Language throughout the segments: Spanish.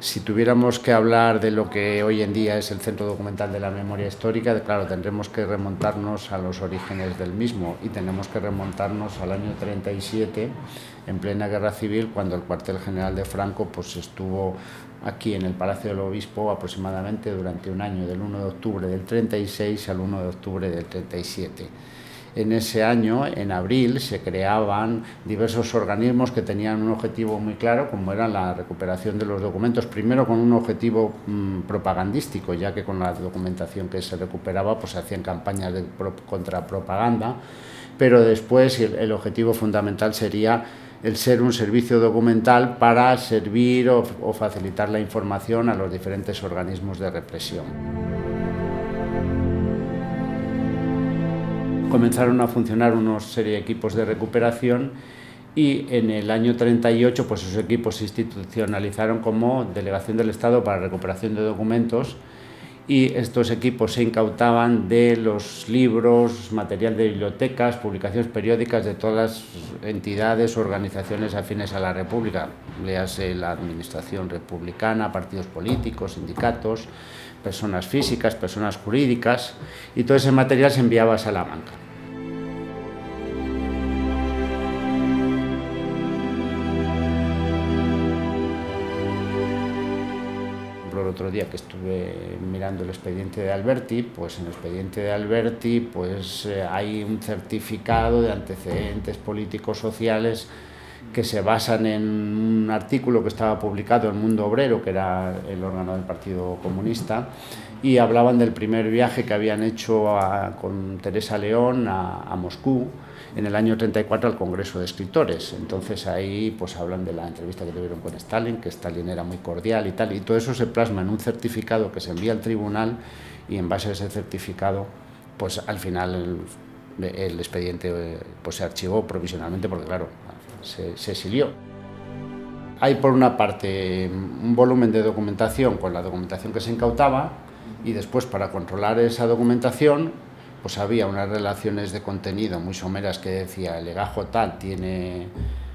Si tuviéramos que hablar de lo que hoy en día es el Centro Documental de la Memoria Histórica, claro, tendremos que remontarnos a los orígenes del mismo y tenemos que remontarnos al año 37, en plena Guerra Civil, cuando el cuartel general de Franco pues, estuvo aquí en el Palacio del Obispo aproximadamente durante un año, del 1 de octubre del 36 al 1 de octubre del 37. En ese año, en abril, se creaban diversos organismos que tenían un objetivo muy claro, como era la recuperación de los documentos, primero con un objetivo propagandístico, ya que con la documentación que se recuperaba pues se hacían campañas de contrapropaganda, pero después el objetivo fundamental sería el ser un servicio documental para servir o facilitar la información a los diferentes organismos de represión. Comenzaron a funcionar una serie de equipos de recuperación y en el año 38 pues esos equipos se institucionalizaron como Delegación del Estado para Recuperación de Documentos y estos equipos se incautaban de los libros, material de bibliotecas, publicaciones periódicas de todas las entidades, organizaciones afines a la República, léase la administración republicana, partidos políticos, sindicatos, personas físicas, personas jurídicas, y todo ese material se enviaba a Salamanca. El otro día que estuve mirando el expediente de Alberti, pues en el expediente de Alberti pues hay un certificado de antecedentes políticos sociales que se basan en un artículo que estaba publicado en Mundo Obrero, que era el órgano del Partido Comunista, y hablaban del primer viaje que habían hecho con Teresa León a Moscú en el año 34 al Congreso de Escritores. Entonces ahí pues hablan de la entrevista que tuvieron con Stalin, que Stalin era muy cordial y tal, y todo eso se plasma en un certificado que se envía al tribunal y en base a ese certificado pues al final el expediente pues se archivó provisionalmente porque claro, se exilió. Hay por una parte un volumen de documentación con la documentación que se incautaba y después para controlar esa documentación pues había unas relaciones de contenido muy someras que decía el legajo tal tiene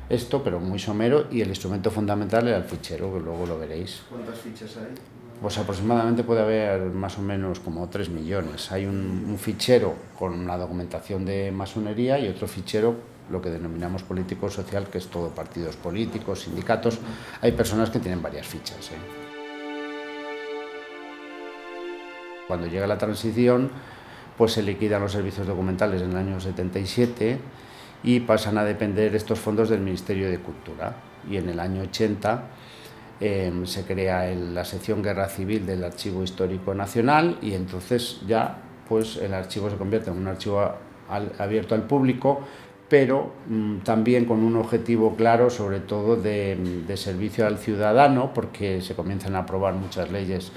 esto, pero muy somero, y el instrumento fundamental era el fichero, que luego lo veréis. ¿Cuántas fichas hay? Pues aproximadamente puede haber más o menos como 3 millones. Hay un fichero con la documentación de masonería y otro fichero, lo que denominamos político social, que es todo partidos políticos, sindicatos. Hay personas que tienen varias fichas. Cuando llega la transición, pues se liquidan los servicios documentales en el año 77 y pasan a depender estos fondos del Ministerio de Cultura. Y en el año 80 se crea la sección Guerra Civil del Archivo Histórico Nacional y entonces ya pues el archivo se convierte en un archivo abierto al público, pero también con un objetivo claro, sobre todo de servicio al ciudadano, porque se comienzan a aprobar muchas leyes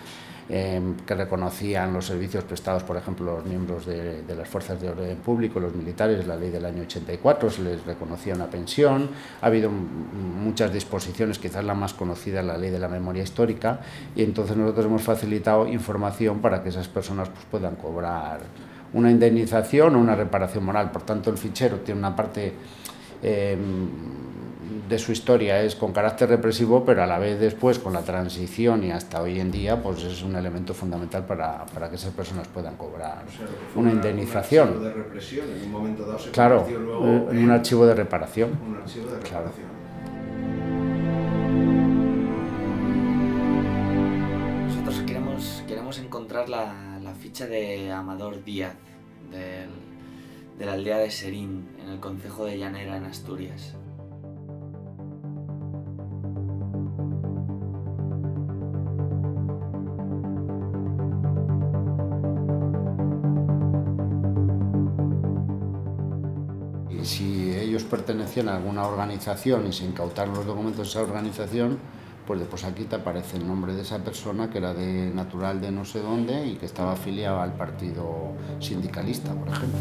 que reconocían los servicios prestados, por ejemplo, los miembros de las fuerzas de orden público, los militares. La ley del año 84 se les reconocía una pensión. Ha habido muchas disposiciones, quizás la más conocida, la ley de la memoria histórica, y entonces nosotros hemos facilitado información para que esas personas pues, puedan cobrar una indemnización o una reparación moral. Por tanto, el fichero tiene una parte de su historia es con carácter represivo, pero a la vez después con la transición y hasta hoy en día pues es un elemento fundamental para que esas personas puedan cobrar una indemnización. Un archivo de represión, en un momento dado se claro, convirtió luego en un archivo de reparación. Un archivo de reparación. Claro. Nosotros queremos encontrar la ficha de Amador Díaz, de la aldea de Serín, en el concejo de Llanera, en Asturias. Si ellos pertenecían a alguna organización y se incautaron los documentos de esa organización, pues después aquí te aparece el nombre de esa persona que era natural de no sé dónde y que estaba afiliado al partido sindicalista, por ejemplo.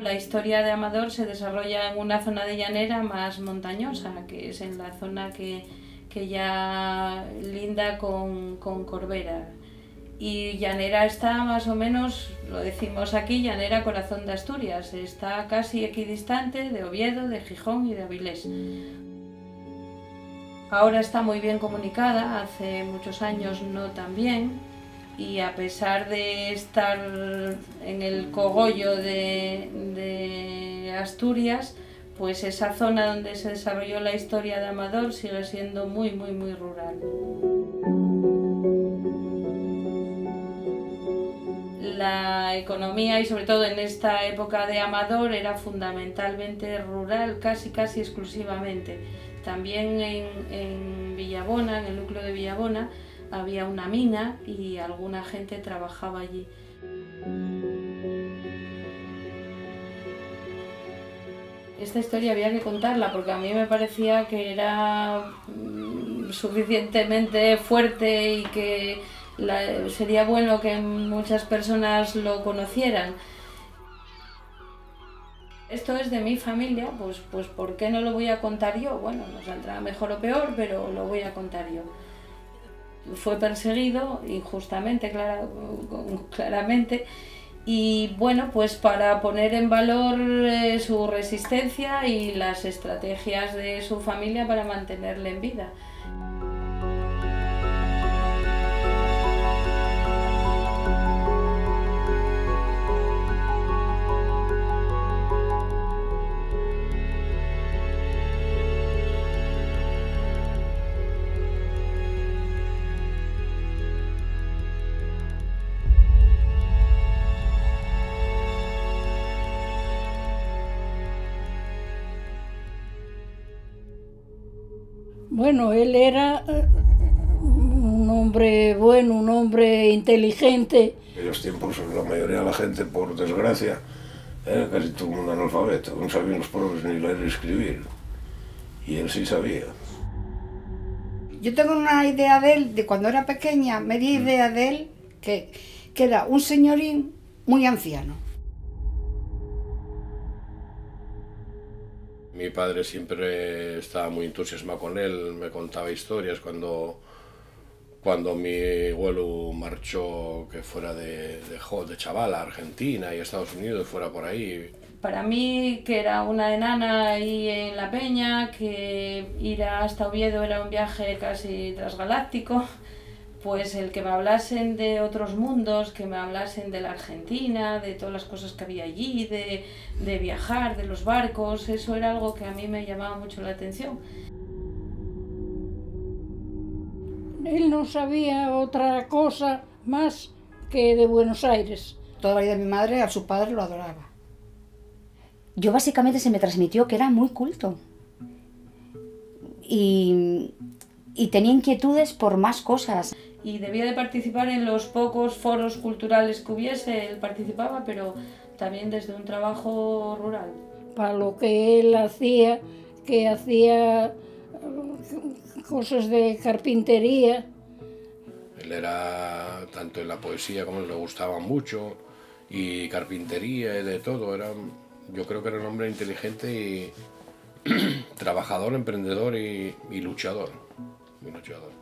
la historia de Amador se desarrolla en una zona de llanera más montañosa, que es en la zona que ya linda con Corbera. Y Llanera está más o menos, lo decimos aquí, Llanera corazón de Asturias, está casi equidistante de Oviedo, de Gijón y de Avilés. Ahora está muy bien comunicada, hace muchos años no tan bien, y a pesar de estar en el cogollo de Asturias, pues esa zona donde se desarrolló la historia de Amador sigue siendo muy rural. La economía, y sobre todo en esta época de Amador, era fundamentalmente rural, casi exclusivamente. También en Villabona, en el núcleo de Villabona, había una mina y alguna gente trabajaba allí. Esta historia había que contarla porque a mí me parecía que era suficientemente fuerte y que sería bueno que muchas personas lo conocieran. Esto es de mi familia, pues ¿por qué no lo voy a contar yo? Bueno, nos saldrá mejor o peor, pero lo voy a contar yo. Fue perseguido injustamente, claramente, y bueno, pues para poner en valor su resistencia y las estrategias de su familia para mantenerle en vida. Bueno, él era un hombre bueno, un hombre inteligente. En los tiempos la mayoría de la gente, por desgracia, era casi todo el mundo analfabeto, no sabían los pobres ni leer ni escribir. Y él sí sabía. Yo tengo una idea de él, de cuando era pequeña, media idea de él, que era un señorín muy anciano. Mi padre siempre estaba muy entusiasmado con él, me contaba historias cuando mi abuelo marchó, que fuera de chaval a Argentina y a Estados Unidos, fuera por ahí. Para mí, que era una enana ahí en la peña, que ir hasta Oviedo era un viaje casi transgaláctico, pues el que me hablasen de otros mundos, que me hablasen de la Argentina, de todas las cosas que había allí, de viajar, de los barcos, eso era algo que a mí me llamaba mucho la atención. Él no sabía otra cosa más que de Buenos Aires. Toda la vida mi madre a su padre lo adoraba. Yo básicamente se me transmitió que era muy culto y tenía inquietudes por más cosas. Y debía de participar en los pocos foros culturales que hubiese, él participaba, pero también desde un trabajo rural. Para lo que él hacía, que hacía cosas de carpintería. Él era, tanto en la poesía como le gustaba mucho, y carpintería y de todo. Yo creo que era un hombre inteligente y trabajador, emprendedor y luchador. Muy luchador.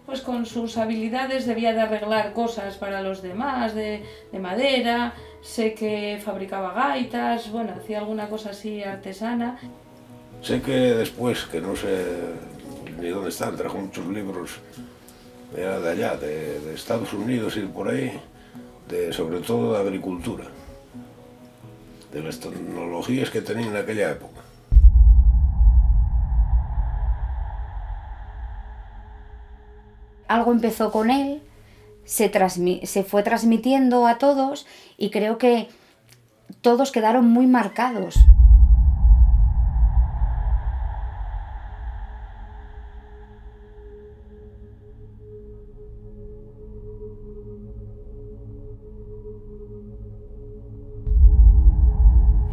Pues con sus habilidades debía de arreglar cosas para los demás, de madera, sé que fabricaba gaitas, bueno, hacía alguna cosa así artesana. Sé que después, que no sé ni dónde están, trajo muchos libros de allá, de Estados Unidos y por ahí, sobre todo de agricultura, de las tecnologías que tenían en aquella época. Algo empezó con él, se fue transmitiendo a todos y creo que todos quedaron muy marcados.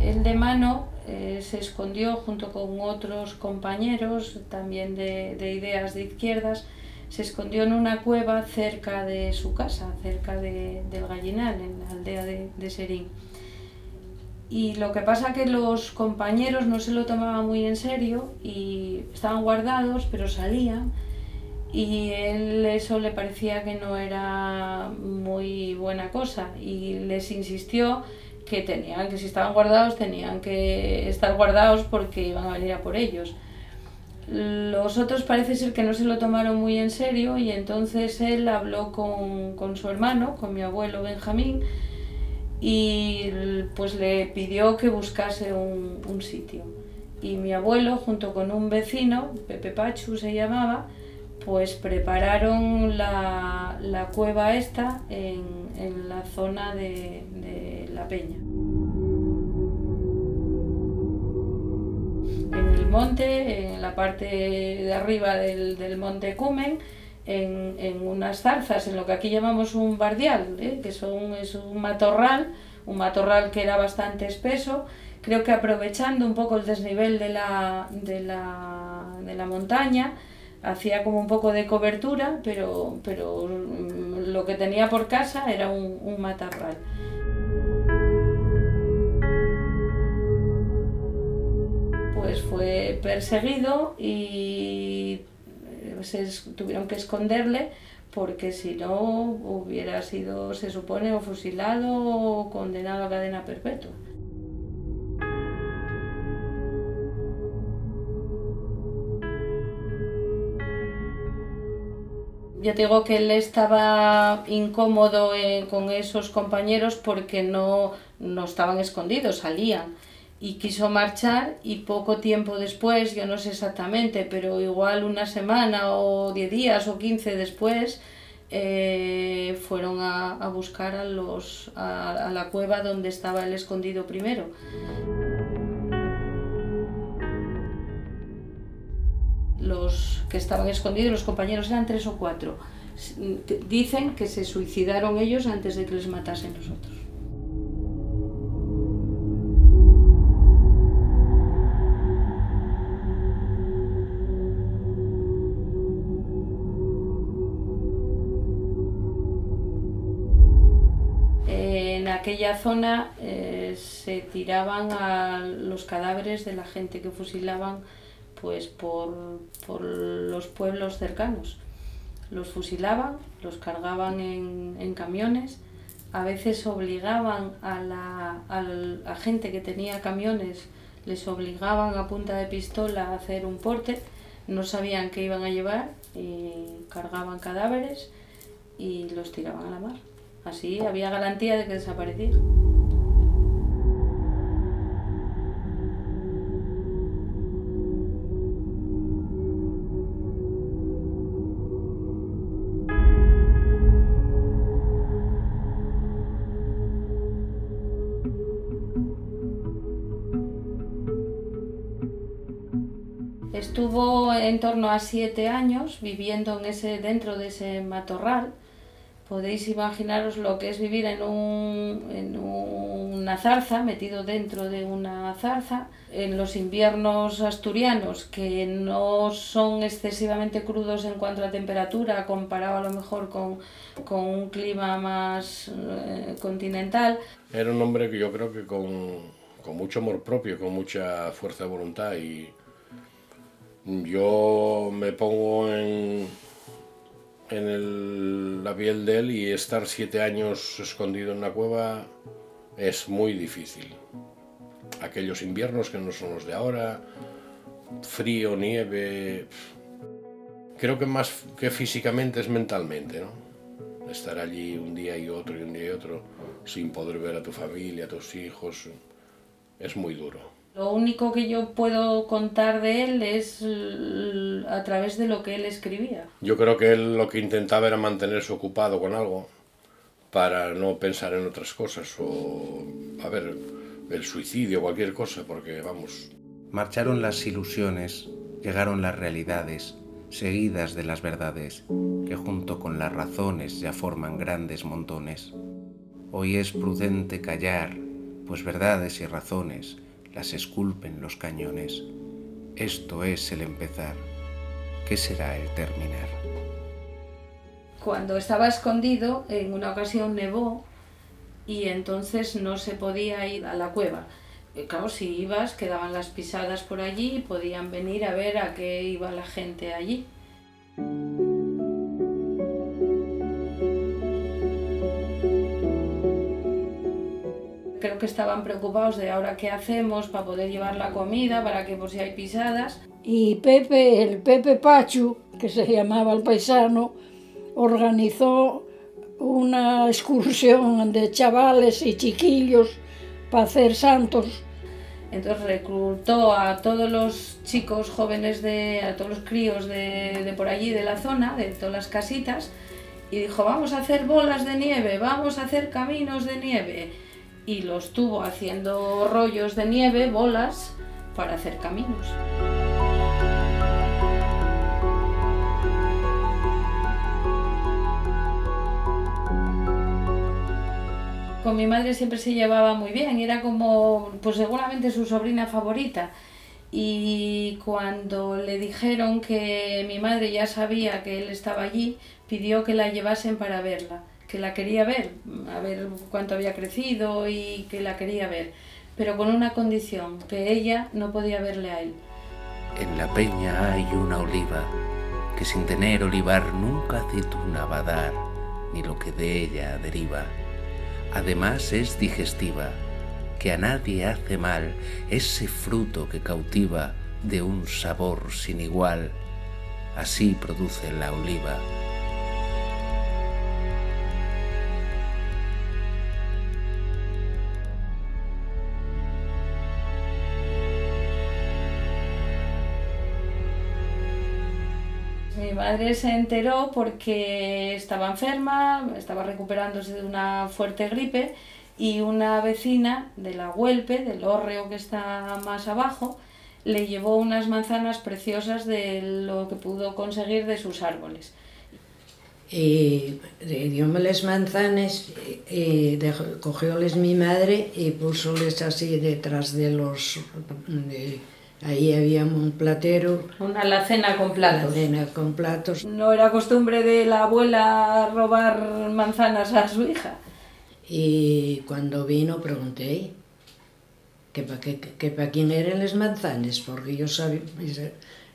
El de mano se escondió junto con otros compañeros, también de ideas de izquierdas, se escondió en una cueva cerca de su casa, cerca del Gallinal, en la aldea de Serín. Y lo que pasa que los compañeros no se lo tomaban muy en serio y estaban guardados, pero salían. Y él eso le parecía que no era muy buena cosa y les insistió que si estaban guardados tenían que estar guardados porque iban a venir a por ellos. Los otros parece ser que no se lo tomaron muy en serio y entonces él habló con su hermano, con mi abuelo Benjamín, y pues le pidió que buscase un sitio. Y mi abuelo, junto con un vecino, Pepe Pachu se llamaba, pues prepararon la cueva esta en la zona de La Peña. En el monte, en la parte de arriba del monte Cumen, en unas zarzas, en lo que aquí llamamos un bardial, que es un matorral que era bastante espeso. Creo que aprovechando un poco el desnivel de la montaña, hacía como un poco de cobertura, pero lo que tenía por casa era un matorral. Pues fue perseguido y tuvieron que esconderle porque si no hubiera sido, se supone, o fusilado o condenado a cadena perpetua. Ya te digo que él estaba incómodo con esos compañeros porque no estaban escondidos, salían. Y quiso marchar y poco tiempo después, yo no sé exactamente, pero igual una semana o 10 días o 15 después, fueron a buscar a la cueva donde estaba él escondido primero. Los que estaban escondidos, los compañeros, eran 3 o 4. Dicen que se suicidaron ellos antes de que les matasen los otros. En aquella zona se tiraban a los cadáveres de la gente que fusilaban pues por los pueblos cercanos. Los fusilaban, los cargaban en camiones, a veces obligaban a la gente que tenía camiones, les obligaban a punta de pistola a hacer un porte, no sabían qué iban a llevar, y cargaban cadáveres y los tiraban a la mar. Así había garantía de que desaparecieran. Estuvo en torno a 7 años viviendo dentro de ese matorral. Podéis imaginaros lo que es vivir en una zarza, metido dentro de una zarza. En los inviernos asturianos, que no son excesivamente crudos en cuanto a temperatura, comparado a lo mejor con un clima más continental. Era un hombre que yo creo que con mucho amor propio, con mucha fuerza de voluntad, y yo me pongo en la piel de él, y estar 7 años escondido en una cueva es muy difícil. Aquellos inviernos que no son los de ahora, frío, nieve, creo que más que físicamente es mentalmente, ¿no? Estar allí un día y otro y un día y otro sin poder ver a tu familia, a tus hijos, es muy duro. Lo único que yo puedo contar de él es a través de lo que él escribía. Yo creo que él lo que intentaba era mantenerse ocupado con algo para no pensar en otras cosas, o, a ver, el suicidio, cualquier cosa, porque vamos. Marcharon las ilusiones, llegaron las realidades, seguidas de las verdades, que junto con las razones ya forman grandes montones. Hoy es prudente callar, pues verdades y razones las esculpen los cañones. Esto es el empezar. ¿Qué será el terminar? Cuando estaba escondido, en una ocasión nevó y entonces no se podía ir a la cueva. Claro, si ibas, quedaban las pisadas por allí y podían venir a ver a qué iba la gente allí. Creo que estaban preocupados de ahora qué hacemos para poder llevar la comida, para que por si hay pisadas. Y Pepe, el Pepe Pachu, que se llamaba el paisano, organizó una excursión de chavales y chiquillos para hacer santos. Entonces reclutó a todos los chicos jóvenes, a todos los críos de por allí, de la zona, de todas las casitas, y dijo, vamos a hacer bolas de nieve, vamos a hacer caminos de nieve. Y los tuvo haciendo rollos de nieve, bolas, para hacer caminos. Con mi madre siempre se llevaba muy bien, era como, pues seguramente su sobrina favorita. Y cuando le dijeron que mi madre ya sabía que él estaba allí, pidió que la llevasen para verla, que la quería ver, a ver cuánto había crecido y que la quería ver, pero con una condición, que ella no podía verle a él. En la peña hay una oliva, que sin tener olivar nunca aceituna va a dar, ni lo que de ella deriva. Además es digestiva, que a nadie hace mal, ese fruto que cautiva de un sabor sin igual, así produce la oliva. Mi madre se enteró porque estaba enferma, estaba recuperándose de una fuerte gripe y una vecina de la Huelpe, del hórreo que está más abajo, le llevó unas manzanas preciosas de lo que pudo conseguir de sus árboles. Y dióme les manzanas, cogióles mi madre y púsoles así detrás de los... Ahí había un platero. Una alacena con platos. Alacena con platos. No era costumbre de la abuela robar manzanas a su hija. Y cuando vino pregunté que para quién eran las manzanas, porque yo sabía,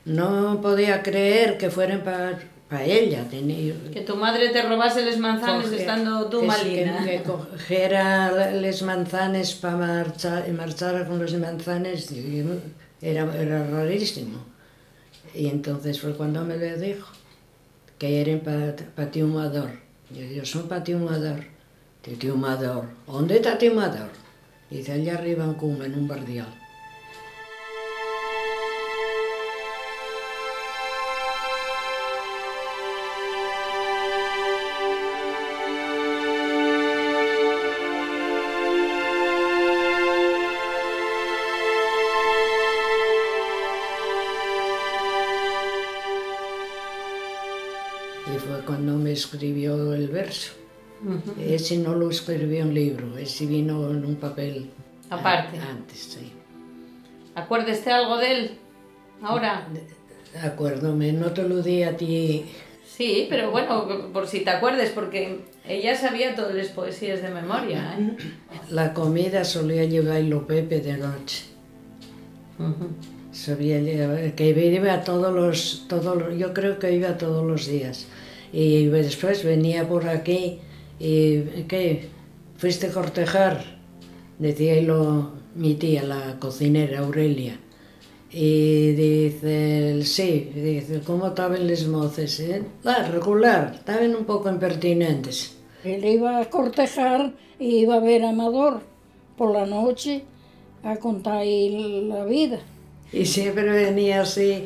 no podía creer que fueran para ella. Que tu madre te robase las manzanas estando tú malina. Que cogiera las manzanas para marchar con las manzanas. Era rarísimo. Y entonces fue cuando me lo dijo, que eran para Tiumador. Yo son para Tiumador. Tiumador. ¿Dónde está Tiumador? Dice, allá arriba en Cuma, en un barrial. Y fue cuando me escribió el verso. Ese no lo escribió en libro, ese vino en un papel. Aparte. Antes, sí. ¿Acuérdeste algo de él ahora? Acuérdome, no te lo di a ti. Sí, pero bueno, por si te acuerdes, porque ella sabía todas las poesías de memoria, ¿eh? La comida solía llevarlo Pepe de noche. Sabía llevar, que iba todos los, yo creo que iba todos los días. Y después venía por aquí y, ¿qué? ¿Fuiste a cortejar? Decía mi tía, la cocinera Aurelia. Y dice, sí, dice, ¿cómo estaban las moces? Regular, estaban un poco impertinentes. Él iba a cortejar y iba a ver a Amador por la noche a contar la vida. Y siempre venía así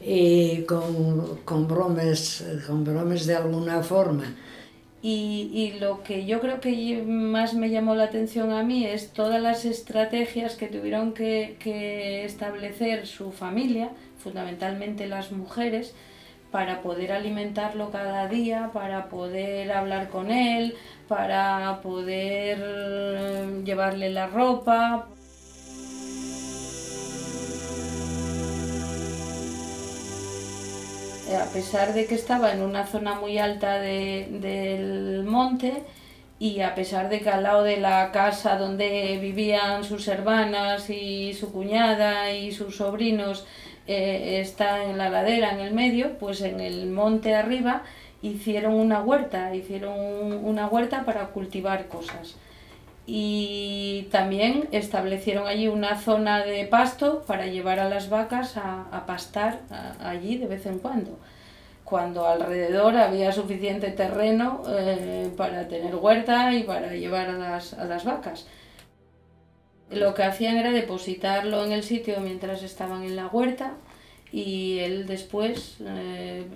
y con bromas de alguna forma. Y lo que yo creo que más me llamó la atención a mí es todas las estrategias que tuvieron que establecer su familia, fundamentalmente las mujeres, para poder alimentarlo cada día, para poder hablar con él, para poder llevarle la ropa. A pesar de que estaba en una zona muy alta del monte, y a pesar de que al lado de la casa donde vivían sus hermanas y su cuñada y sus sobrinos está en la ladera, en el medio, pues en el monte arriba hicieron una huerta para cultivar cosas. Y también establecieron allí una zona de pasto para llevar a las vacas a pastar allí de vez en cuando alrededor había suficiente terreno para tener huerta y para llevar a las vacas. Lo que hacían era depositarlo en el sitio mientras estaban en la huerta y él después,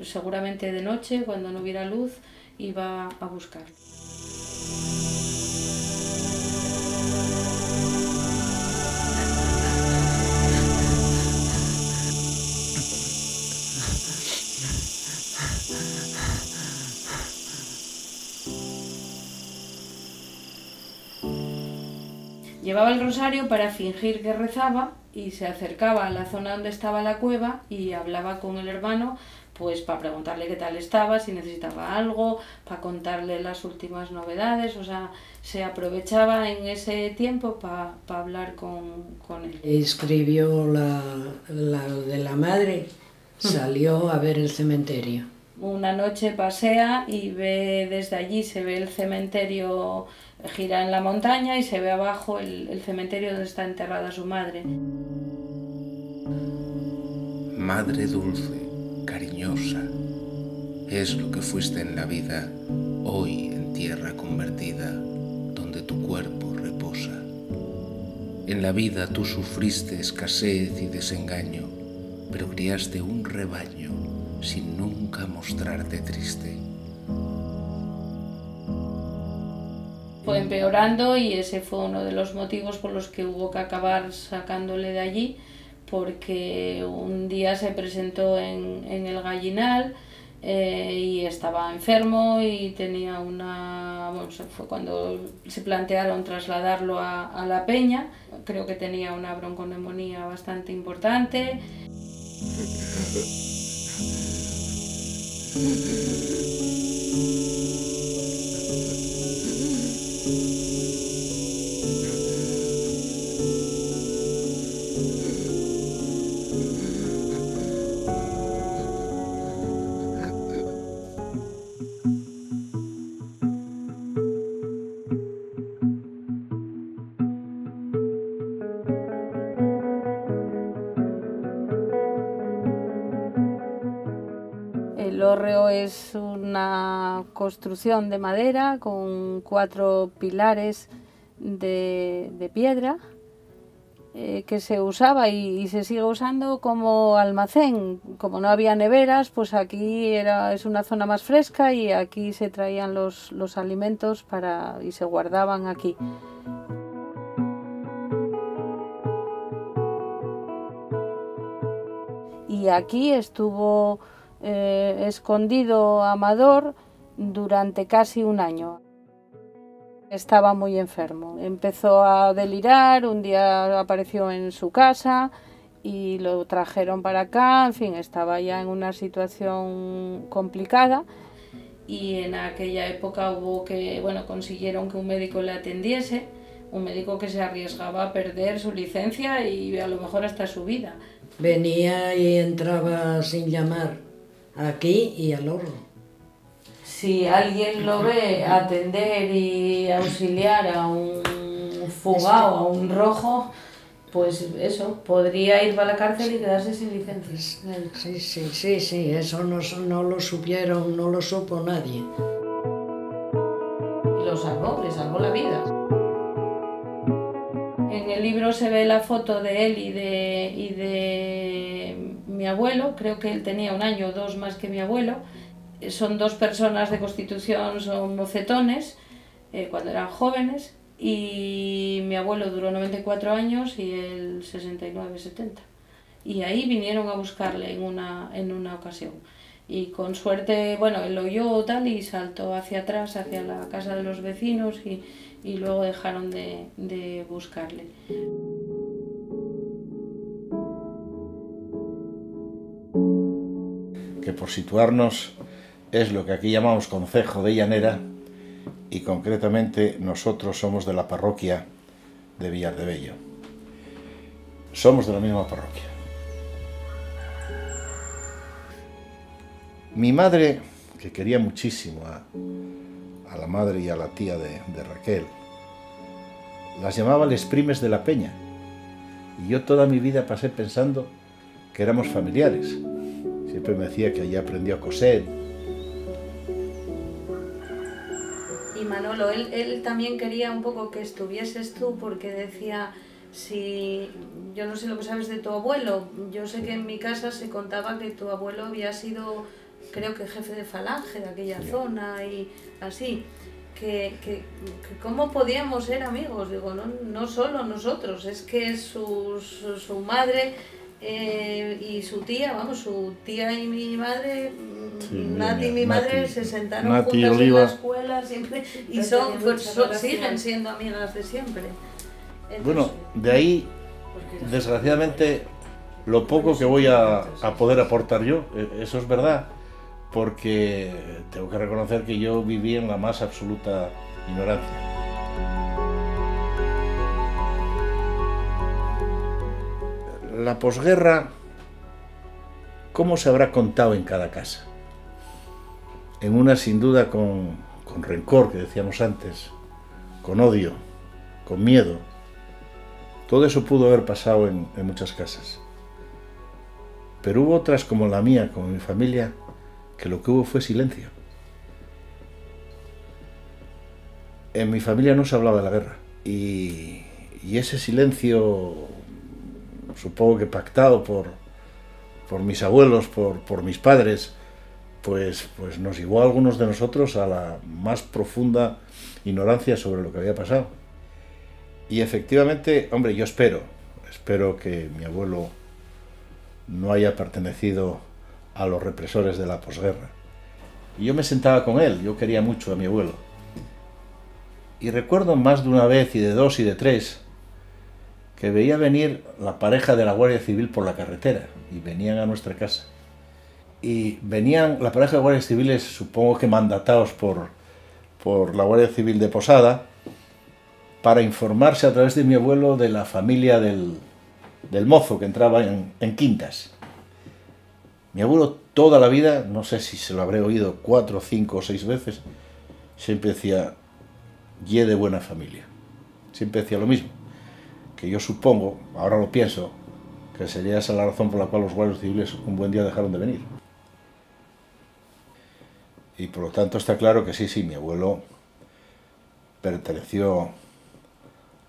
seguramente de noche, cuando no hubiera luz, iba a buscar. Llevaba el rosario para fingir que rezaba y se acercaba a la zona donde estaba la cueva y hablaba con el hermano, pues para preguntarle qué tal estaba, si necesitaba algo, para contarle las últimas novedades, o sea, se aprovechaba en ese tiempo para hablar con él. Escribió la de la madre, salió a ver el cementerio. Una noche pasea y ve desde allí, se ve el cementerio, gira en la montaña y se ve abajo el cementerio donde está enterrada su madre. Madre dulce, cariñosa, es lo que fuiste en la vida, hoy en tierra convertida, donde tu cuerpo reposa. En la vida tú sufriste escasez y desengaño, pero criaste un rebaño sin nunca mostrarte triste. Fue empeorando y ese fue uno de los motivos por los que hubo que acabar sacándole de allí, porque un día se presentó en el Gallinal y estaba enfermo y tenía una... Bueno, fue cuando se plantearon trasladarlo a La Peña. Creo que tenía una bronconeumonía bastante importante. El hórreo es una construcción de madera con 4 pilares de piedra que se usaba y se sigue usando como almacén. Como no había neveras, pues aquí es una zona más fresca y aquí se traían los alimentos y se guardaban aquí. Y aquí estuvo escondido Amador durante casi un año. Estaba muy enfermo, empezó a delirar, un día apareció en su casa y lo trajeron para acá, en fin, estaba ya en una situación complicada y en aquella época consiguieron que un médico le atendiese, un médico que se arriesgaba a perder su licencia y a lo mejor hasta su vida. Venía y entraba sin llamar, aquí y al horno. Si alguien lo ve atender y auxiliar a un fugado, a un rojo, pues eso, podría ir a la cárcel y quedarse sin licencias. Sí, eso no lo supieron, no lo supo nadie. Y lo salvó, le salvó la vida. En el libro se ve la foto de él y de mi abuelo, creo que él tenía 1 año o 2 más que mi abuelo. Son 2 personas de constitución, son mocetones, cuando eran jóvenes, y mi abuelo duró 94 años y él 69, 70. Y ahí vinieron a buscarle en una ocasión. Y con suerte, él oyó tal y saltó hacia atrás, hacia la casa de los vecinos y luego dejaron de buscarle. Que por situarnos es lo que aquí llamamos concejo de Llanera y concretamente nosotros somos de la parroquia de Villar de Bello. Somos de la misma parroquia. Mi madre, que quería muchísimo a la madre y a la tía de Raquel, las llamaba les primes de la Peña. Y yo toda mi vida pasé pensando que éramos familiares. Siempre me decía que allí aprendió a coser. Y Manolo, él también quería un poco que estuvieses tú, porque decía, si yo no sé lo que sabes de tu abuelo, yo sé que en mi casa se contaba que tu abuelo había sido, creo que jefe de falange de aquella zona y así. Que cómo podíamos ser amigos, digo, no solo nosotros, es que su madre y su tía, vamos, su tía y mi madre, sí, Nati y mi madre se sentaron Nati juntas Oliva. En la escuela siempre y siguen siendo amigas de siempre. Entonces, bueno, de ahí, desgraciadamente, lo poco que voy a poder aportar yo, eso es verdad, porque tengo que reconocer que yo viví en la más absoluta ignorancia. La posguerra, ¿cómo se habrá contado en cada casa? En una sin duda con rencor, que decíamos antes, con odio, con miedo. Todo eso pudo haber pasado en muchas casas. Pero hubo otras como la mía, como mi familia, que lo que hubo fue silencio. En mi familia no se hablaba de la guerra y ese silencio, supongo que pactado por mis abuelos, por mis padres, pues nos llevó a algunos de nosotros a la más profunda ignorancia sobre lo que había pasado. Y efectivamente, hombre, yo espero que mi abuelo no haya pertenecido a los represores de la posguerra. Y yo me sentaba con él, yo quería mucho a mi abuelo. Y recuerdo más de una vez, y de dos, y de tres, que veía venir la pareja de la Guardia Civil por la carretera, y venían a nuestra casa. Y venían la pareja de guardias civiles, supongo que mandatados por la Guardia Civil de Posada, para informarse a través de mi abuelo de la familia del mozo que entraba en quintas. Mi abuelo toda la vida, no sé si se lo habré oído 4, 5 o 6 veces, siempre decía, ye de buena familia. Siempre decía lo mismo, que yo supongo, ahora lo pienso, que sería esa la razón por la cual los guardias civiles un buen día dejaron de venir. Y por lo tanto está claro que sí, mi abuelo perteneció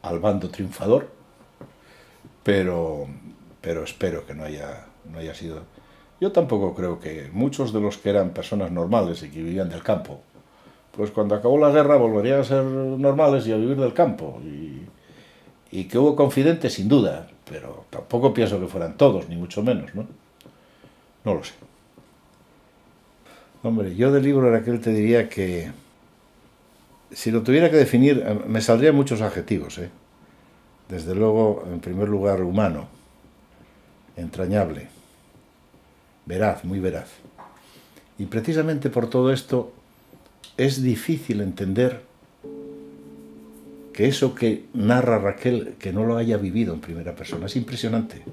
al bando triunfador, pero espero que no haya sido. Yo tampoco creo que muchos de los que eran personas normales y que vivían del campo, pues cuando acabó la guerra volverían a ser normales y a vivir del campo. Y que hubo confidentes, sin duda, pero tampoco pienso que fueran todos, ni mucho menos, ¿no? No lo sé. Hombre, yo del libro Raquel te diría que, si lo tuviera que definir, me saldrían muchos adjetivos, ¿eh? Desde luego, en primer lugar, humano, entrañable, veraz, muy veraz. Y precisamente por todo esto es difícil entender que eso que narra Raquel, que no lo haya vivido en primera persona, es impresionante.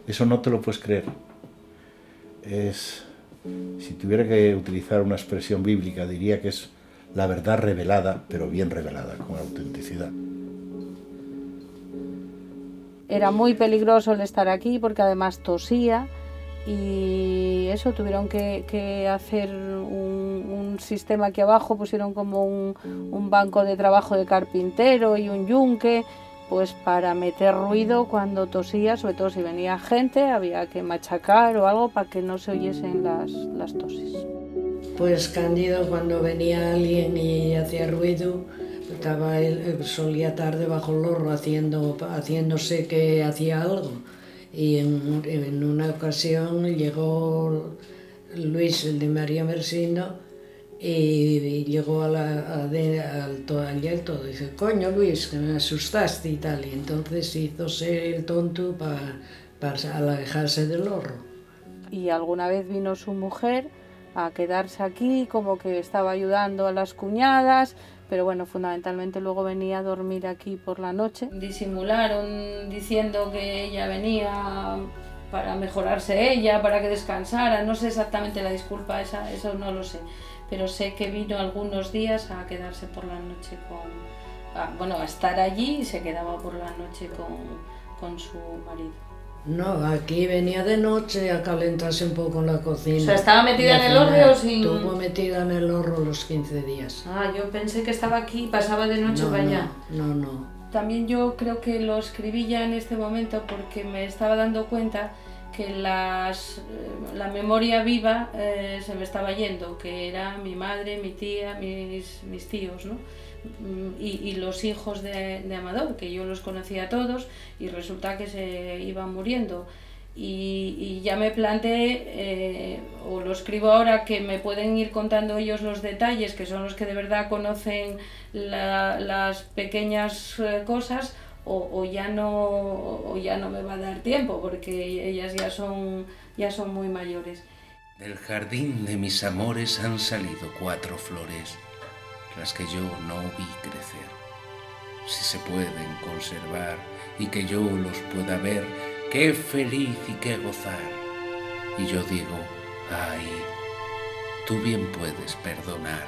Eso no te lo puedes creer. Si tuviera que utilizar una expresión bíblica, diría que es la verdad revelada, pero bien revelada, con autenticidad. Era muy peligroso el estar aquí porque además tosía y eso, tuvieron que hacer un sistema aquí abajo, pusieron como un banco de trabajo de carpintero y un yunque, pues para meter ruido cuando tosía, sobre todo si venía gente, había que machacar o algo para que no se oyesen las toses. Pues Cándido, cuando venía alguien y hacía ruido, solía estar debajo del lorro haciéndose que hacía algo. Y en una ocasión llegó Luis, el de María Mersino, y llegó al todo. Dice, coño Luis, que me asustaste y tal. Y entonces hízose el tonto para alejarse del lorro. Y alguna vez vino su mujer a quedarse aquí, como que estaba ayudando a las cuñadas, pero bueno, fundamentalmente luego venía a dormir aquí por la noche. Disimularon diciendo que ella venía para mejorarse ella, para que descansara, no sé exactamente la disculpa, eso no lo sé, pero sé que vino algunos días a quedarse por la noche a estar allí y se quedaba por la noche con su marido. No, aquí venía de noche a calentarse un poco en la cocina. O sea, ¿estaba metida en el horno o sin...? Estuvo metida en el horno los 15 días. Ah, yo pensé que estaba aquí y pasaba de noche para allá. No. También yo creo que lo escribí ya en este momento porque me estaba dando cuenta que la memoria viva se me estaba yendo, que era mi madre, mi tía, mis tíos, ¿no? Y los hijos de Amador, que yo los conocía a todos y resulta que se iban muriendo. Y ya me planteé, o lo escribo ahora, que me pueden ir contando ellos los detalles, que son los que de verdad conocen las pequeñas cosas, o ya no me va a dar tiempo, porque ellas ya son muy mayores. Del jardín de mis amores han salido 4 flores, las que yo no vi crecer. Si se pueden conservar y que yo los pueda ver, qué feliz y qué gozar. Y yo digo, ay, tú bien puedes perdonar.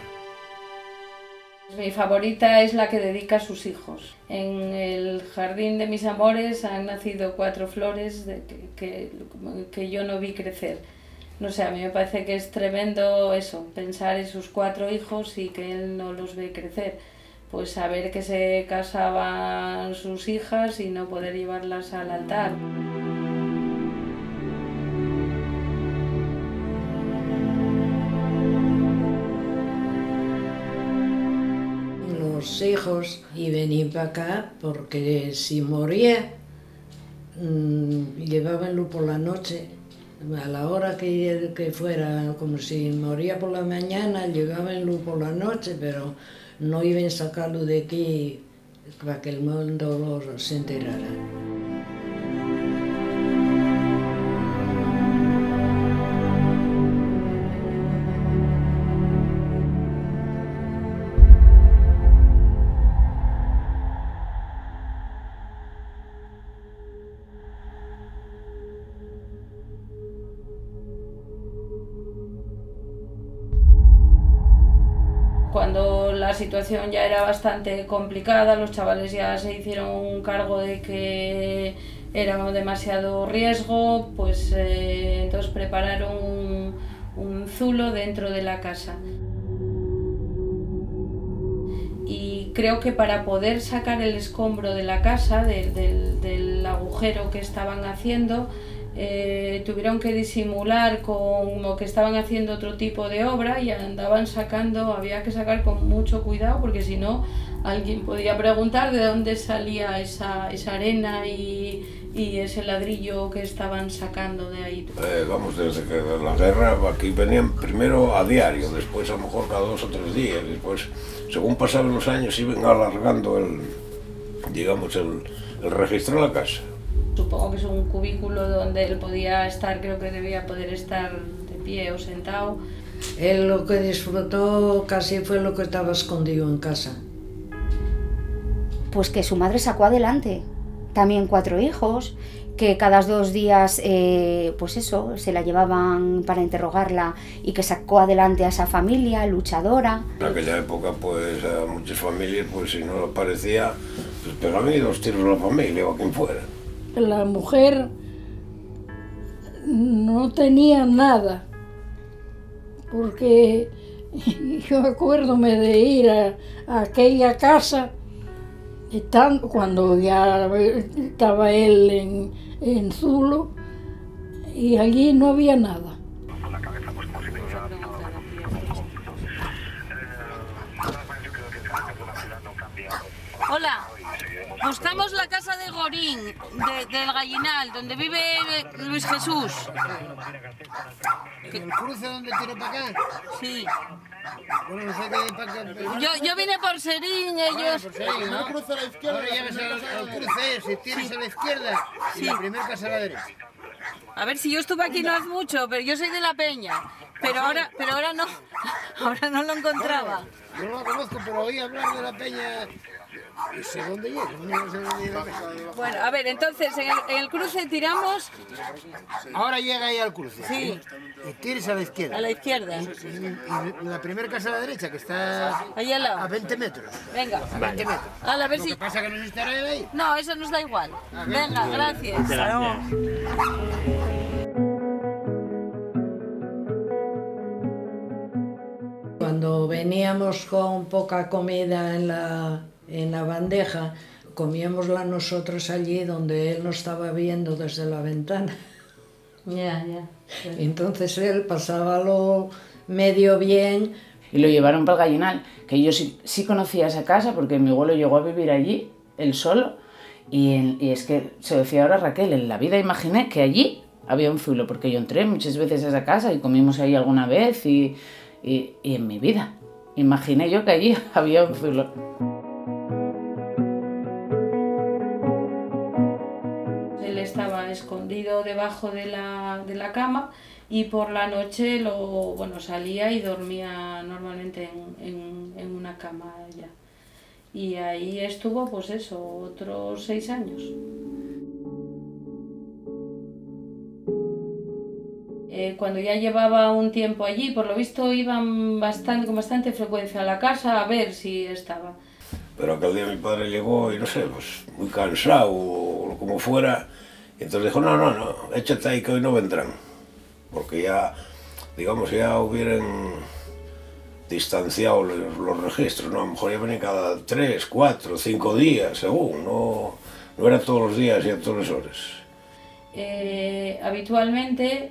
Mi favorita es la que dedica a sus hijos. En el jardín de mis amores han nacido 4 flores que yo no vi crecer. No sé, a mí me parece que es tremendo eso, pensar en sus 4 hijos y que él no los ve crecer. Pues saber que se casaban sus hijas y no poder llevarlas al altar. Los hijos y venir para acá porque si moría llevábanlo por la noche. A la hora que fuera, como si moría por la mañana, llevábanlo por la noche, pero no iban a sacarlo de aquí para que el mundo se enterara. Cuando la situación ya era bastante complicada, los chavales ya se hicieron cargo de que era demasiado riesgo, pues entonces prepararon un zulo dentro de la casa. Y creo que para poder sacar el escombro de la casa, del agujero que estaban haciendo, tuvieron que disimular como que estaban haciendo otro tipo de obra y andaban sacando, había que sacar con mucho cuidado porque si no alguien podía preguntar de dónde salía esa arena y ese ladrillo que estaban sacando de ahí. Vamos, desde que la guerra aquí venían primero a diario, después a lo mejor cada 2 o 3 días, después según pasaban los años iban alargando el registro de la casa. Supongo que es un cubículo donde él podía estar, creo que debía poder estar de pie o sentado. Él lo que disfrutó casi fue lo que estaba escondido en casa. Pues que su madre sacó adelante también 4 hijos, que cada 2 días, pues eso, se la llevaban para interrogarla y que sacó adelante a esa familia luchadora. En aquella época, pues a muchas familias, pues si no aparecía, pues pegaban y 2 tiros a la familia o a quien fuera. La mujer no tenía nada, porque yo acuérdome de ir a aquella casa cuando ya estaba él en Zulo y allí no había nada. Hola, buscamos la casa de Gorín, del Gallinal, donde vive Luis Jesús. ¿El cruce donde tiro para acá? Sí. Bueno, no sé qué para acá. Yo vine por Serín, ellos... Por Serín, ¿no? Cruza a la izquierda. Ahora llegas al cruce, si tienes a la izquierda, y la primera casa a la derecha. A ver, si yo estuve aquí no hace mucho, pero yo soy de La Peña. Pero ahora no lo encontraba. Yo no la conozco, pero oí hablar de la peña y sé dónde llega. No sé dónde llega. Bueno, a ver, entonces en el cruce tiramos. Ahora llega ahí al cruce. Sí. Y tires a la izquierda. A la izquierda. Y la primera casa a la derecha, que está Ahí al lado. a 20 metros. Venga. A 20 metros. A ver Lo si... que pasa es que no se estará de ahí. No, eso nos da igual. Venga, gracias. Cuando veníamos con poca comida en la bandeja, comíamosla nosotros allí donde él nos estaba viendo desde la ventana. Ya. Entonces él pasaba lo medio bien. Y lo llevaron para el Gallinal, que yo sí conocía esa casa porque mi abuelo llegó a vivir allí, él solo, y es que se decía ahora Raquel, en la vida imaginé que allí había un zulo, porque yo entré muchas veces a esa casa y comimos ahí alguna vez y en mi vida imaginé yo que allí había un zulo. Él estaba escondido debajo de la cama y por la noche salía y dormía normalmente en una cama ya. Y ahí estuvo, pues eso, otros 6 años. Cuando ya llevaba un tiempo allí, por lo visto iban con bastante frecuencia a la casa a ver si estaba. Pero aquel día mi padre llegó y no sé, pues muy cansado o como fuera, y entonces dijo, no, échate ahí que hoy no vendrán, porque ya, digamos, ya hubieran distanciado los registros, ¿no? A lo mejor ya venían cada 3, 4, 5 días, según, no era todos los días y a todas las horas. Habitualmente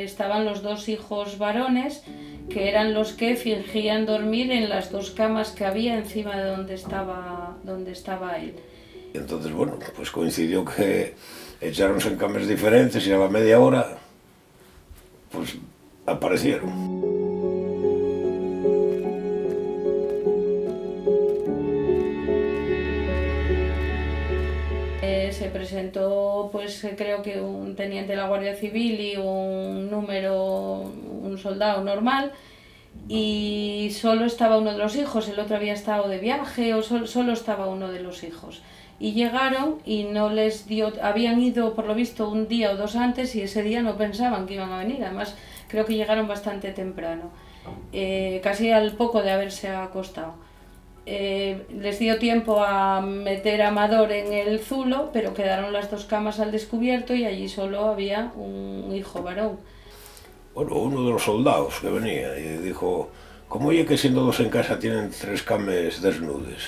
estaban los 2 hijos varones, que eran los que fingían dormir en las 2 camas que había encima de donde estaba él. Y entonces, bueno, pues coincidió que echaronse en camas diferentes y a la media hora, pues aparecieron. Se presentó, pues creo que un teniente de la Guardia Civil y un soldado normal, y solo estaba uno de los hijos, el otro había estado de viaje, o solo estaba uno de los hijos. Y llegaron y no les dio, habían ido por lo visto un día o 2 antes y ese día no pensaban que iban a venir, además creo que llegaron bastante temprano, casi al poco de haberse acostado. Les dio tiempo a meter a Amador en el zulo, pero quedaron las 2 camas al descubierto y allí solo había un hijo varón. Bueno, uno de los soldados que venía y dijo, ¿cómo oye que siendo 2 en casa tienen 3 camas desnudes?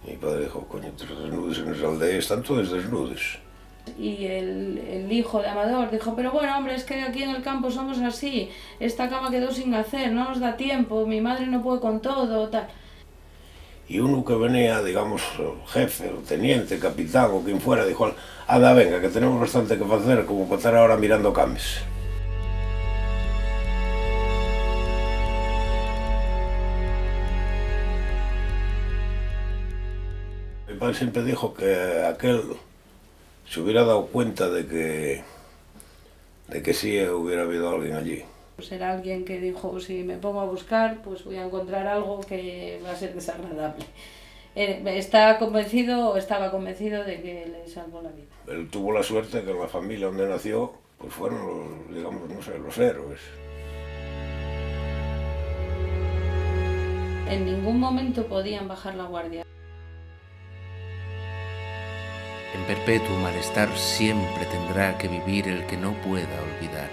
Y mi padre dijo, coño, 3 desnudes en esa aldea están todos desnudes. Y el hijo de Amador dijo, pero bueno, hombre, es que aquí en el campo somos así, esta cama quedó sin hacer, no nos da tiempo, mi madre no puede con todo, tal. Y uno que venía, digamos, jefe, o teniente, capitán o quien fuera, dijo, anda, venga, que tenemos bastante que hacer, como para estar ahora mirando cames. Mi padre siempre dijo que aquel se hubiera dado cuenta de que sí hubiera habido alguien allí. Pues era alguien que dijo, si me pongo a buscar, pues voy a encontrar algo que va a ser desagradable. Estaba convencido de que le salvó la vida. Él tuvo la suerte que en la familia donde nació, pues fueron los, digamos, no sé, los héroes. En ningún momento podían bajar la guardia. En perpetuo malestar siempre tendrá que vivir el que no pueda olvidar,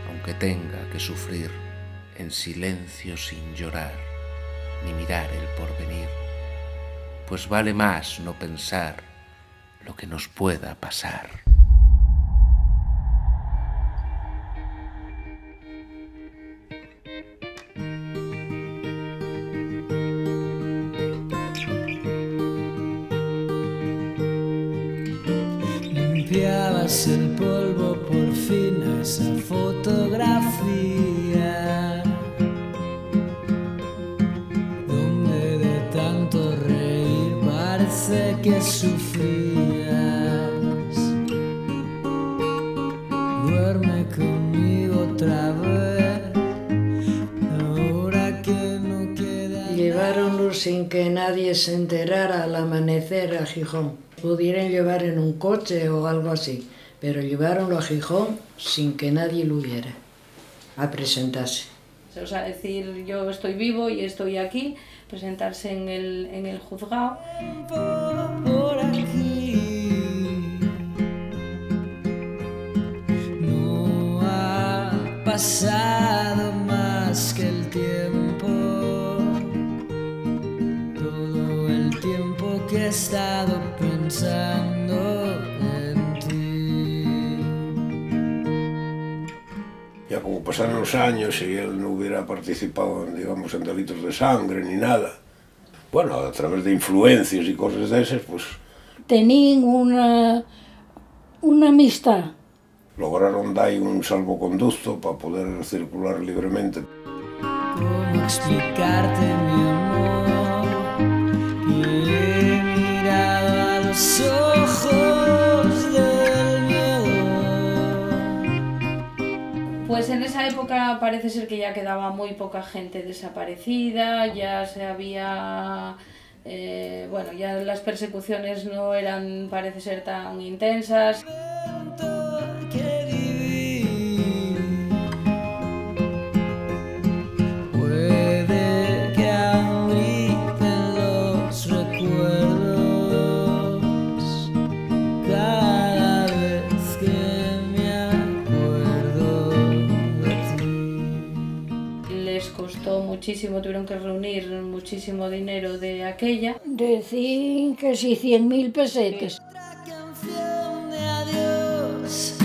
aunque tenga que sufrir en silencio sin llorar, ni mirar el porvenir, pues vale más no pensar lo que nos pueda pasar. Limpiabas el polvo por fin a esa fotografía donde de tanto reír parece que sufrías. Duerme conmigo otra vez, ahora que sin que nadie se enterara al amanecer a Gijón. Pudieran llevar en un coche o algo así, pero llevaronlo a Gijón sin que nadie lo viera, a presentarse. O sea, decir, yo estoy vivo y estoy aquí, presentarse en el juzgado. Por aquí no ha pasado más que el tiempo, todo el tiempo que he estado pensando en ti. Ya como pasaron los años y él no hubiera participado, digamos, en delitos de sangre ni nada, bueno, a través de influencias y cosas de esas, pues... Tenían una amistad. Lograron dar un salvoconducto para poder circular libremente. ¿Cómo explicarte, mi amor? Que he mirado a los ojos del miedo. Pues en esa época parece ser que ya quedaba muy poca gente desaparecida, ya se había... bueno, ya las persecuciones no eran, parece ser, tan intensas. Puede que ahoriten los recuerdos cada vez que me acuerdo de ti. Les costó muchísimo, tuvieron que reunir muchísimo dinero de aquella. Decían que si 100.000 pesetas. Canción de adiós,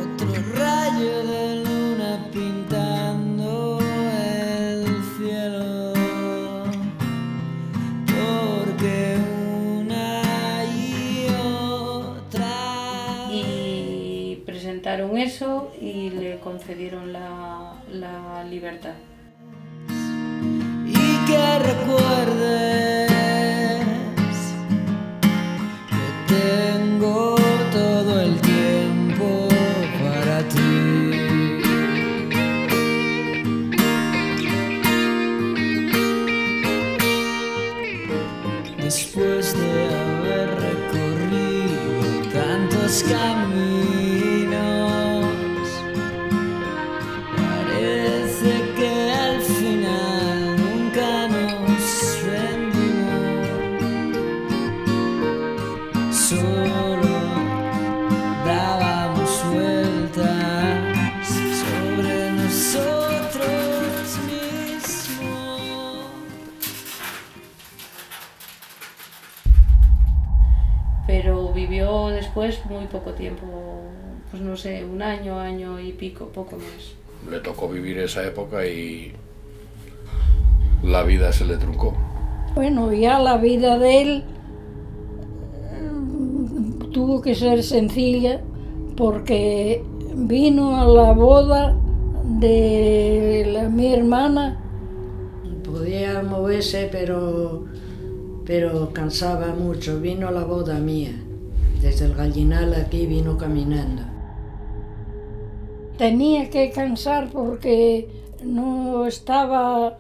otro rayo de luna pintando el cielo, porque una y otra. Y presentaron eso y le concedieron la libertad. Y que recuerdes que tengo todo el tiempo para ti. Después de haber recorrido tantos caminos, parece que al final nunca nos rendimos, solo dábamos vueltas sobre nosotros mismos. Pero vivió después muy poco tiempo, pues no sé, un año, año y pico, poco más. Le tocó vivir esa época y la vida se le truncó. Bueno, ya la vida de él tuvo que ser sencilla porque vino a la boda de mi hermana. Podía moverse, pero cansaba mucho. Vino a la boda mía. Desde el Gallinal aquí vino caminando. Tenía que cansar porque no estaba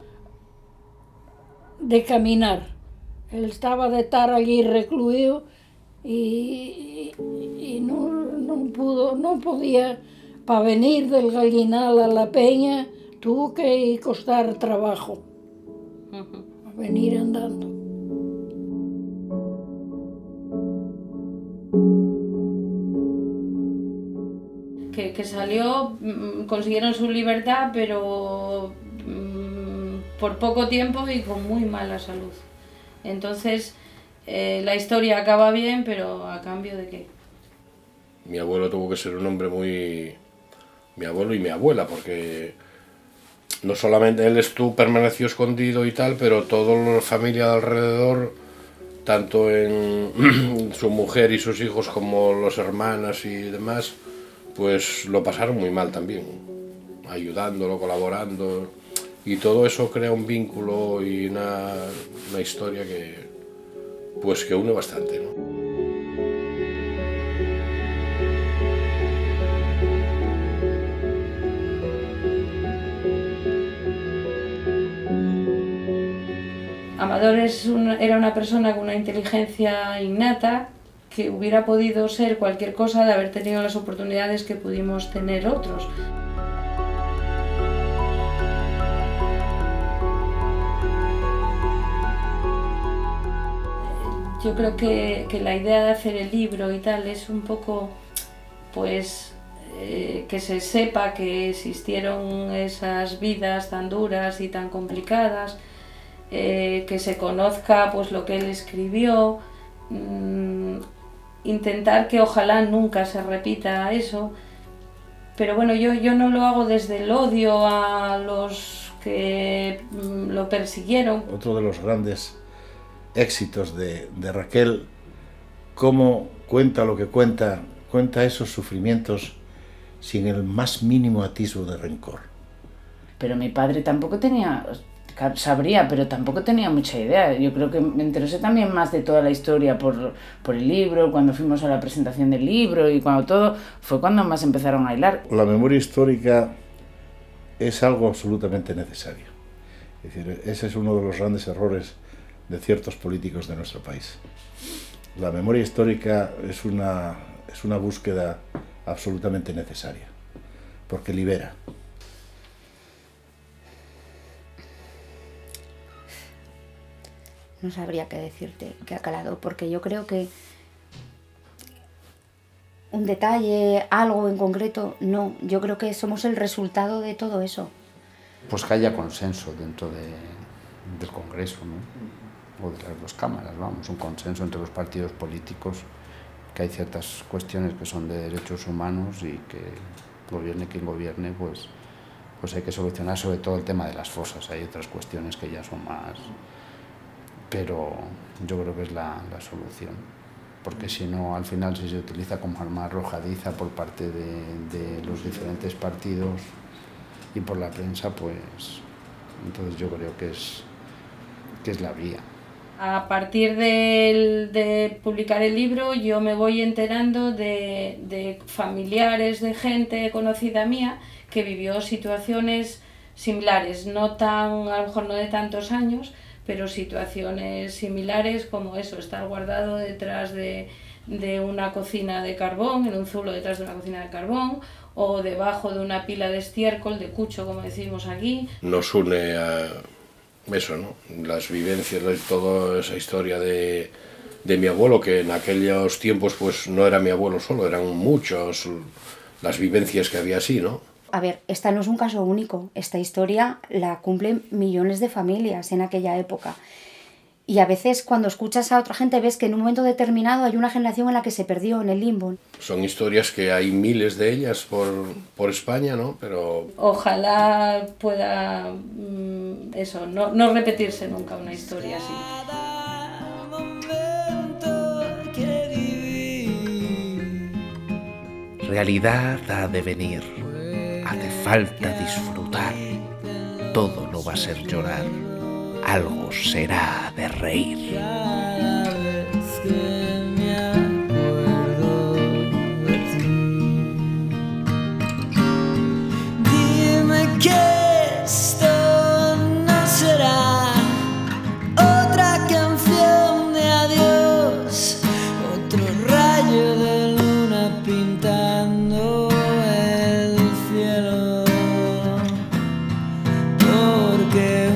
de caminar. Él estaba de estar allí recluido y no podía, para venir del Gallinal a la Peña, tuvo que costar trabajo, venir andando. Que salió, consiguieron su libertad, pero por poco tiempo y con muy mala salud. Entonces, la historia acaba bien, pero ¿a cambio de qué? Mi abuelo tuvo que ser un hombre muy... Mi abuelo y mi abuela, porque no solamente él permaneció escondido y tal, pero toda la familia de alrededor, tanto en su mujer y sus hijos como los hermanas y demás, pues lo pasaron muy mal también, ayudándolo, colaborando, y todo eso crea un vínculo y una historia que une bastante, ¿no? Amador era una persona con una inteligencia innata que hubiera podido ser cualquier cosa de haber tenido las oportunidades que pudimos tener otros. Yo creo que la idea de hacer el libro y tal es un poco, pues, que se sepa que existieron esas vidas tan duras y tan complicadas, que se conozca pues lo que él escribió, intentar que ojalá nunca se repita eso, pero bueno, yo no lo hago desde el odio a los que lo persiguieron. Otro de los grandes éxitos de Raquel, cómo cuenta lo que cuenta esos sufrimientos sin el más mínimo atisbo de rencor. Pero mi padre tampoco tenía, sabría, pero tampoco tenía mucha idea. Yo creo que me interesé también más de toda la historia por el libro, cuando fuimos a la presentación del libro y cuando todo, fue cuando más empezaron a hilar. La memoria histórica es algo absolutamente necesario. Es decir, ese es uno de los grandes errores de ciertos políticos de nuestro país. La memoria histórica es una búsqueda absolutamente necesaria, porque libera. No sabría qué decirte, qué ha calado, porque yo creo que un detalle, algo en concreto, no. Yo creo que somos el resultado de todo eso. Pues que haya consenso dentro del Congreso, ¿no? O de las dos cámaras, vamos, un consenso entre los partidos políticos, que hay ciertas cuestiones que son de derechos humanos y que gobierne quien gobierne, pues hay que solucionar, sobre todo el tema de las fosas. Hay otras cuestiones que ya son más, pero yo creo que es la solución, porque si no, al final, si se utiliza como arma arrojadiza por parte de los diferentes partidos y por la prensa, pues entonces yo creo que es la vía. A partir de publicar el libro, yo me voy enterando de familiares, de gente conocida mía que vivió situaciones similares, no tan, a lo mejor no de tantos años, pero situaciones similares como eso, estar guardado detrás de una cocina de carbón, en un zulo detrás de una cocina de carbón, o debajo de una pila de estiércol, de cucho, como decimos aquí. Nos une a eso, ¿no? Las vivencias de toda esa historia de mi abuelo, que en aquellos tiempos pues no era mi abuelo solo, eran muchos las vivencias que había así, ¿no? A ver, esta no es un caso único, esta historia la cumplen millones de familias en aquella época. Y a veces cuando escuchas a otra gente ves que en un momento determinado hay una generación en la que se perdió en el limbo. Son historias que hay miles de ellas por España, ¿no? Pero ojalá pueda eso, no repetirse nunca una historia así. Realidad ha de venir, hace falta disfrutar, todo no va a ser llorar. Algo será de reír. Cada vez que me acuerdo de ti, dime que esto no será otra canción de adiós, otro rayo de luna pintando el cielo, porque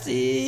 Sí.